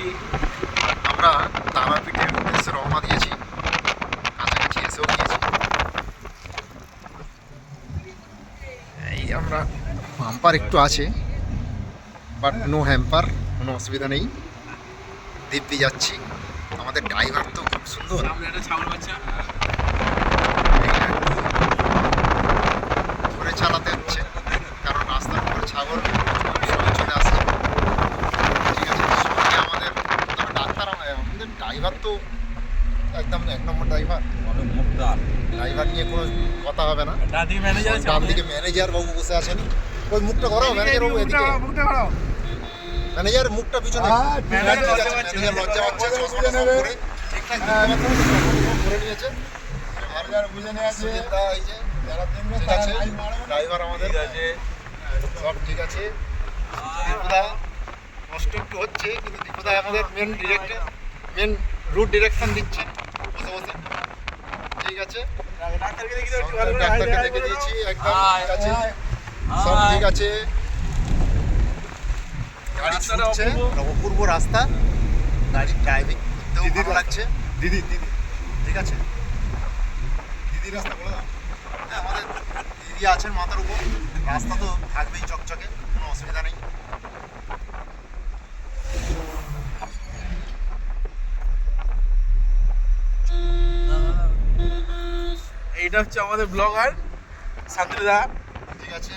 যাচ্ছি। আমরা তারাপীঠের উদ্দেশ্যে রওনা দিয়েছি, কাছাকাছি এসেও গিয়েছি। এই আমরা হাম্পার একটু আছে, বাট নো হ্যাম্পার, কোনো অসুবিধা নেই। দিব্যি যাচ্ছি। আমাদের ড্রাইভার তো খুব সুন্দর, সামনে একটা ছাগল বাচ্চা। ধরে চালাতে হচ্ছে, কারণ রাস্তার উপর ছাগল বেরোয় চলে আসছে। ঠিক আছে, সঙ্গে আমাদের তবে ডাক্তার আমাদের ড্রাইভার তো একদম এক নম্বর ড্রাইভার। ড্রাইভার নিয়ে কোনো কথা হবে না। ডান দিকে ম্যানেজার আছে, ডান দিকে ম্যানেজার বাবু বসে আছেন। ওই মুখটা করাও ম্যানেজার বাবু, এদিকে মুখটা করাও। ম্যানেজার মুখটা পিছনে। ম্যানেজার লজ্জা পাচ্ছে। ম্যানেজার লজ্জা পাচ্ছে, চশমাটা সব করে ঠিকঠাক করে নিয়েছে। আর বুঝে নিয়ে আছে এই যে ঠিক আছে, ড্রাইভার আমাদের ঠিক আছে। সব ঠিক আছে। দীপুদা কষ্ট একটু হচ্ছে, কিন্তু দীপুদা আমাদের মেন রুট ডিরেকশন দিচ্ছে বসে বসে। ঠিক আছে, ডাক্তারকে দেখি তো একটু ভালো করে ডাক্তারকে হাই দেখে দাও। দিয়েছি, একদম হাই, ঠিক আছে, হাই, সব হাই। ঠিক আছে। গাড়ি রাস্তাটা ছুটছে, অপূর্ব। অপূর্ব রাস্তা, গাড়ি ড্রাইভিং করতেও ভালো লাগছে। দিদি ঠিক আছে, দিদি রাস্তা বলে দাও। হ্যাঁ, আমাদের দিদি আছেন মাথার উপর, রাস্তা তো থাকবেই চকচকে, কোনো অসুবিধা নেই। এইটা হচ্ছে আমাদের ব্লগার শান্তিদা। ঠিক আছে,